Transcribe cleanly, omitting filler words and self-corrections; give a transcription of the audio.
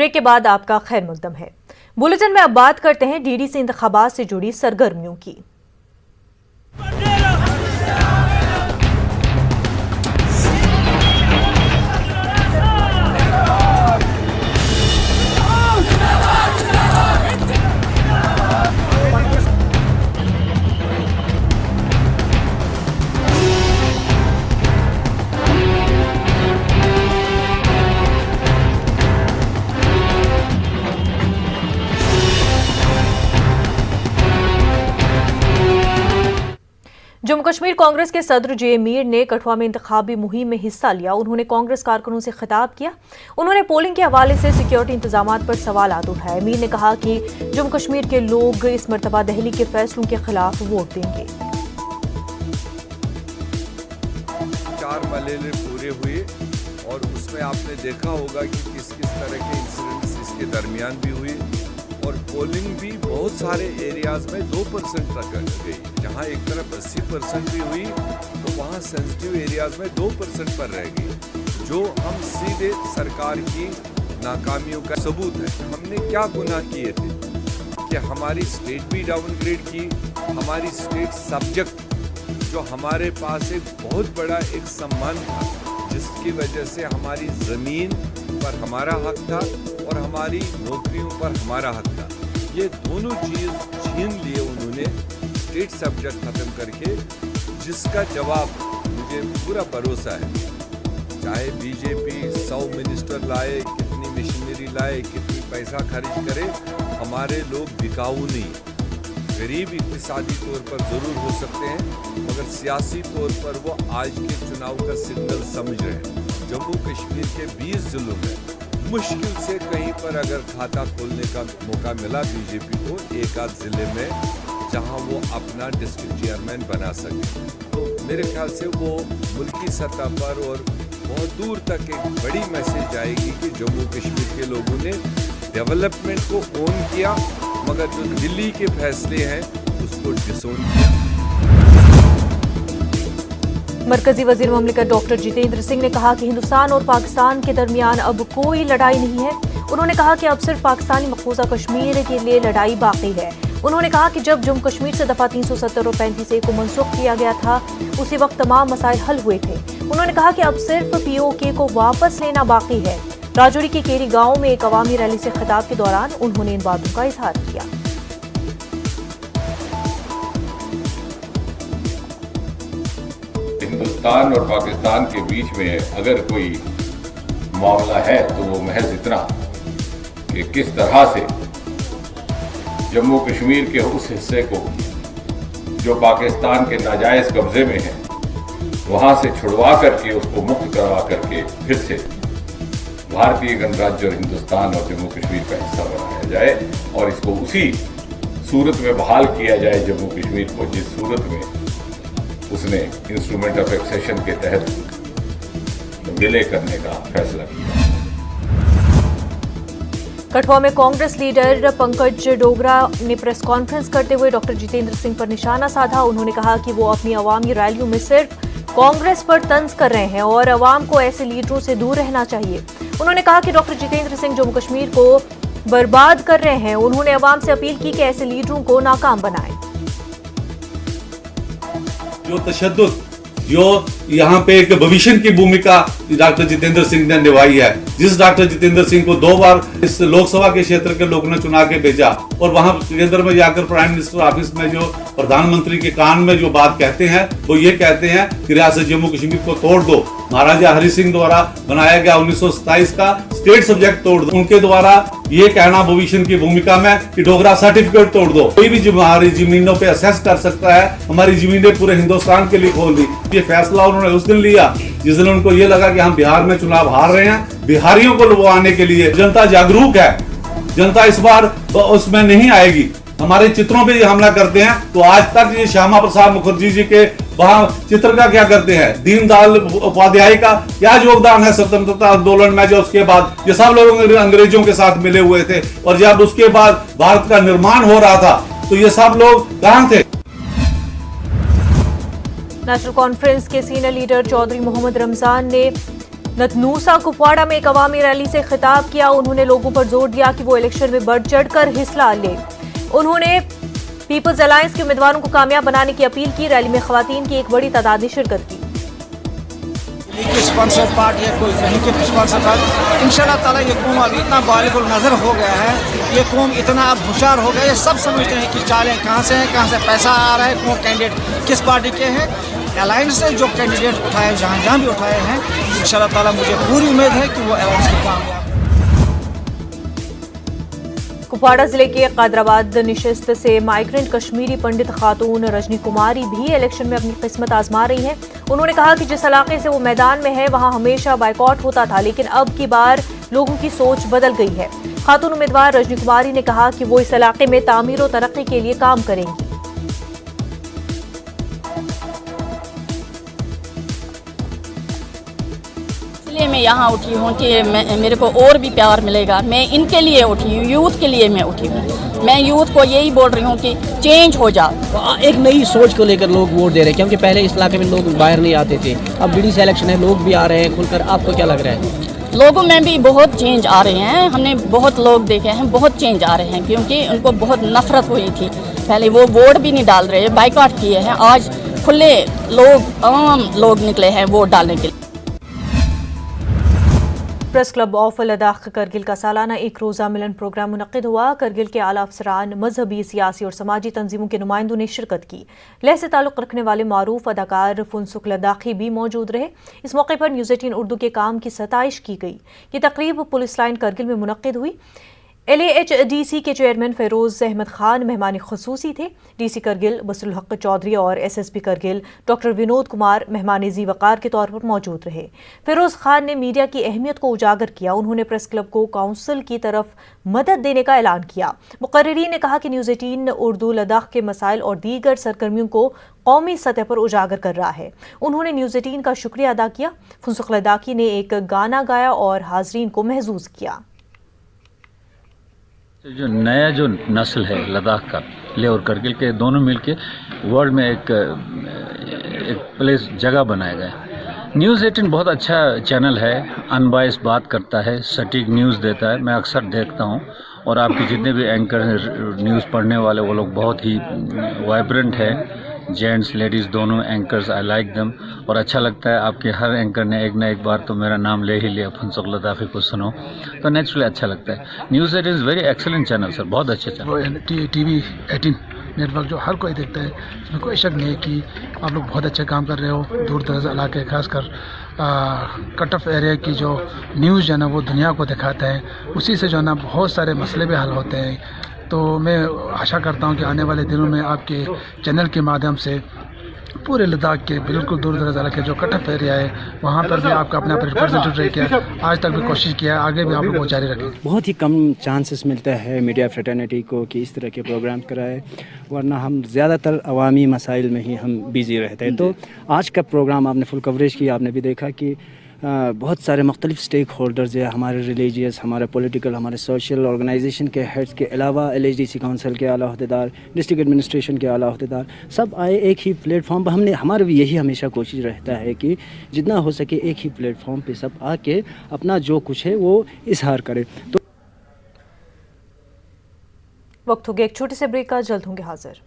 Break के बाद आपका खैर मकदम है। बुलेटिन में अब बात करते हैं डीडीसी इंतखाबात से जुड़ी सरगर्मियों की। जम्मू कश्मीर कांग्रेस के सदर जे मीर ने कठुआ में इंतखाबी मुहिम में हिस्सा लिया। उन्होंने कांग्रेस कारकुनों से खिताब किया। उन्होंने पोलिंग के हवाले से सिक्योरिटी इंतजामात पर सवालात उठाए। मीर ने कहा कि जम्मू कश्मीर के लोग इस मरतबा दिल्ली के फैसलों के खिलाफ वोट देंगे। 4 महीने पूरे हुए और उसमें आपने देखा होगा कि किस किस तरह के इंसिडेंट्स इसके दरमियान भी हुए और पोलिंग भी बहुत सारे एरियाज में 2% तक गई। जहां एक तरफ 80% भी हुई तो वहां सेंसिटिव एरियाज में 2% पर रह गई, जो हम सीधे सरकार की नाकामियों का सबूत है। हमने क्या गुनाह किए थे कि हमारी स्टेट भी डाउनग्रेड की। हमारी स्टेट सब्जेक्ट जो हमारे पास एक बहुत बड़ा एक सम्मान था, जिसकी वजह से हमारी ज़मीन पर हमारा हक था और हमारी नौकरियों पर हमारा हक था, ये दोनों चीज़ छीन लिए उन्होंने स्टेट सब्जेक्ट ख़त्म करके, जिसका जवाब मुझे पूरा भरोसा है। चाहे बीजेपी 100 मिनिस्टर लाए, कितनी मशीनरी लाए, कितनी पैसा खर्च करे, हमारे लोग बिकाऊ नहीं। गरीब इक़्तिसादी तौर पर ज़रूर हो सकते हैं, मगर सियासी तौर पर वो आज के चुनाव का सिग्नल समझ रहे हैं। जम्मू कश्मीर के 20 ज़िलों में मुश्किल से कहीं पर अगर खाता खोलने का मौका मिला बीजेपी को, एक आध ज़िले में जहां वो अपना डिस्ट्रिक्ट चेयरमैन बना सके, तो मेरे ख्याल से वो मुल्की सतह पर और बहुत दूर तक एक बड़ी मैसेज आएगी कि जम्मू कश्मीर के लोगों ने डेवलपमेंट को ओन किया, मगर जो दिल्ली के फैसले हैं उसको डिसोन किया। मरकजी वजीर ममलिकत डॉक्टर जितेंद्र सिंह ने कहा कि हिंदुस्तान और पाकिस्तान के दरमियान अब कोई लड़ाई नहीं है। उन्होंने कहा कि अब सिर्फ पाकिस्तानी मकबूजा कश्मीर के लिए लड़ाई बाकी है। उन्होंने कहा कि जब जम्मू कश्मीर से दफा 370 और 35A को मनसूख किया गया था, उसी वक्त तमाम मसाइल हल हुए थे। उन्होंने कहा कि अब सिर्फ POK को वापस लेना बाकी है। राजौरी के केरी गांव में एक अवामी रैली से खिताब के दौरान उन्होंने इन बातों का इजहार किया। हिंदुस्तान और पाकिस्तान के बीच में अगर कोई मामला है तो वो महज इतना कि किस तरह से जम्मू कश्मीर के उस हिस्से को जो पाकिस्तान के नाजायज कब्जे में है, वहां से छुड़वा करके उसको मुक्त करवा करके फिर से भारतीय गणराज्य और हिंदुस्तान और जम्मू कश्मीर का हिस्सा बनाया जाए और इसको उसी सूरत में बहाल किया जाए जम्मू कश्मीर को जिस सूरत में उसने इंस्ट्रूमेंट ऑफ एक्सेशन के तहत विलय करने का फैसला किया। कठुआ में कांग्रेस लीडर पंकज डोगरा ने प्रेस कॉन्फ्रेंस करते हुए डॉक्टर जितेंद्र सिंह पर निशाना साधा। उन्होंने कहा कि वो अपनी अवामी रैलियों में सिर्फ कांग्रेस पर तंज कर रहे हैं और अवाम को ऐसे लीडरों से दूर रहना चाहिए। उन्होंने कहा कि डॉक्टर जितेंद्र सिंह जम्मू कश्मीर को बर्बाद कर रहे हैं। उन्होंने अवाम से अपील की कि ऐसे लीडरों को नाकाम बनाएं। जो तशद्दुद, जो यहाँ पे एक भविष्य की भूमिका डॉक्टर जितेंद्र सिंह ने निभाई है, जिस डॉक्टर जितेंद्र सिंह को 2 बार इस लोकसभा के क्षेत्र के लोगों ने चुना के भेजा और वहां केंद्र में जाकर प्राइम मिनिस्टर ऑफिस में जो प्रधानमंत्री के कान में जो बात कहते हैं, वो ये कहते हैं कि रियासत जम्मू कश्मीर को तोड़ दो। महाराजा हरि सिंह द्वारा बनाया गया 1927 का स्टेट सब्जेक्ट तोड़ दो। उनके द्वारा ये कहना भविष्य की भूमिका में कि डोगरा सर्टिफिकेट तोड़ दो। कोई भी हमारी जमीनों पे असेस कर सकता है। हमारी जमीनें पूरे हिंदुस्तान के लिए खोल दी। ये फैसला उन्होंने उस दिन लिया जिस दिन उनको ये लगा कि हम बिहार में चुनाव हार रहे हैं। बिहारियों को लुभाने के लिए जनता जागरूक है। जनता इस बार उसमें नहीं आएगी। हमारे चित्रों पे ये हमला करते हैं तो आज तक ये श्यामा प्रसाद मुखर्जी जी के वहां चित्र का क्या करते हैं, दीनदयाल उपाध्याय का क्या योगदान है स्वतंत्रता आंदोलन में, जो उसके बाद ये सब लोग अंग्रेजों के साथ मिले हुए थे और जब उसके बाद भारत का निर्माण हो रहा था तो ये सब लोग कहां थे। नेशनल कॉन्फ्रेंस के सीनियर लीडर चौधरी मोहम्मद रमजान ने नतनूसा कुपवाड़ा में एक अवामी रैली से खिताब किया। उन्होंने लोगों पर जोर दिया कि वो इलेक्शन में बढ़ चढ़कर हिस्सा लें। उन्होंने पीपल्स अलायंस के उम्मीदवारों को कामयाब बनाने की अपील की। रैली में खवातीन की एक बड़ी तादाद ने शिरकत की। स्पॉन्सर पार्ट या कोई कहीं के स्पॉन्सर पार्ट, इंशाल्लाह ताला ये कौम अभी इतना बालिगुल नज़र हो गया है, ये कौम इतना अब होशियार हो गया, ये सब समझते हैं कि चालें कहाँ से हैं, कहाँ से पैसा आ रहा है, कौन कैंडिडेट किस पार्टी के हैं। अलायंस से जो कैंडिडेट उठाए जहाँ जहाँ भी उठाए हैं, इंशाल्लाह ताला मुझे पूरी उम्मीद है कि वो अलायंस की कामयाब। कुपवाड़ा जिले के कादराबाद निशस्त से माइग्रेंट कश्मीरी पंडित खातून रजनी कुमारी भी इलेक्शन में अपनी किस्मत आजमा रही हैं। उन्होंने कहा कि जिस इलाके से वो मैदान में है वहां हमेशा बाइकॉट होता था, लेकिन अब की बार लोगों की सोच बदल गई है। खातून उम्मीदवार रजनी कुमारी ने कहा कि वो इस इलाके में तामीर और तरक्की के लिए काम करेंगी। इसलिए मैं यहाँ उठी हूँ कि मेरे को और भी प्यार मिलेगा। मैं इनके लिए उठी हूँ, यूथ के लिए मैं उठी हूँ। मैं यूथ को यही बोल रही हूँ कि चेंज हो जा। एक नई सोच को लेकर लोग वोट दे रहे हैं, क्योंकि पहले इस इलाके में लोग बाहर नहीं आते थे। अब बीडीसी इलेक्शन है, लोग भी आ रहे हैं खुलकर। आपको क्या लग रहा है? लोगों में भी बहुत चेंज आ रहे हैं। हमने बहुत लोग देखे हैं, बहुत चेंज आ रहे हैं, क्योंकि उनको बहुत नफरत हुई थी। पहले वो वोट भी नहीं डाल रहे, बाइकआउट किए हैं। आज खुले लोग, आम लोग निकले हैं वोट डालने के लिए। Press club of Ladakh Kargil का सालाना एक रोज़ा मिलन प्रोग्राम मुनक्किद हुआ। करगिल के आला अफसरान, मजहबी, सियासी और समाजी तंजीमों के नुमाइंदों ने शिरकत की। लह से ताल्लुक़ रखने वाले मारूफ अदाकार फुनसुक लद्दाखी भी मौजूद रहे। इस मौके पर न्यूज़ 18 उर्दू के काम की सताइश की गई। ये तकरीब पुलिस लाइन करगिल में मुनक्किद हुई। LAHDC के चेयरमैन फेरोज अहमद खान मेहमान खुसूसी थे। DC करगिल बसरुल हक चौधरी और SSP करगिल डॉक्टर विनोद कुमार मेहमान ज़ी वक़ार के तौर पर मौजूद रहे। फेरोज खान ने मीडिया की अहमियत को उजागर किया। उन्होंने प्रेस क्लब को काउंसिल की तरफ मदद देने का ऐलान किया। मुकर्रिरीन ने कहा कि न्यूज़ 18 उर्दू लद्दाख के मसाइल और दीगर सरगर्मियों को कौमी सतह पर उजागर कर रहा है। उन्होंने न्यूज़ 18 का शुक्रिया अदा किया। फुनसुक लद्दाखी ने एक गाना गाया और हाजरीन को महजूज किया। जो नया जो नस्ल है लद्दाख का, लेह और करगिल के दोनों मिलके वर्ल्ड में एक प्लेस जगह बनाया गया। न्यूज़ 18 बहुत अच्छा चैनल है, अनबायस बात करता है, सटीक न्यूज़ देता है। मैं अक्सर देखता हूँ, और आपके जितने भी एंकर हैं न्यूज़ पढ़ने वाले, वो लोग बहुत ही वाइब्रेंट है। जेंट्स लेडीज़ दोनों एंकर्स, आई लाइक देम। और अच्छा लगता है आपके हर एंकर ने एक ना एक बार तो मेरा नाम ले ही लिया, फुनसुक लद्दाखी को सुनो, तो नेचुरली अच्छा लगता है। News 18 is very excellent channel sir, बहुत अच्छा चैनल। TV 18 नेटवर्क जो हर कोई देखता है, इसमें कोई शक नहीं है कि आप लोग बहुत अच्छे काम कर रहे हो। दूर दराज इलाके, खासकर कट ऑफ एरिया की जो न्यूज़ जो है ना वो दुनिया को दिखाता है। उसी से जो है ना बहुत सारे मसले भी हल होते हैं। तो मैं आशा करता हूं कि आने वाले दिनों में आपके चैनल के माध्यम से पूरे लद्दाख के बिल्कुल दूर दराज इलाके जो कट ऑफ एरिया है वहाँ पर भी आपका अपना रिप्रेजेंटेटिव किया, आज तक भी कोशिश किया है, आगे भी आप लोग वो जारी रखें। बहुत ही कम चांसेस मिलता है मीडिया फ्रेटर्निटी को कि इस तरह के प्रोग्राम कराए, वरना हम ज़्यादातर अवामी मसाइल में ही हम बिज़ी रहते हैं। तो आज का प्रोग्राम आपने फुल कवरेज किया, आपने भी देखा कि बहुत सारे मुख्तलिफ स्टेक होल्डर्स है, हमारे रिलीजियस, हमारे पॉलिटिकल, हमारे सोशल ऑर्गेनाइजेशन के हेड्स के अलावा LHDC काउंसिल के आला अहदेदार, डिस्ट्रिक्ट एडमिनिस्ट्रेशन के आला अहदेदार, सब आए एक ही प्लेटफॉर्म पर। हमारा भी यही हमेशा कोशिश रहता है कि जितना हो सके एक ही प्लेटफॉर्म पे सब आके अपना जो कुछ है वो इजहार करें। तो वक्त हो गया एक छोटे से ब्रेक का, जल्द होंगे हाजिर।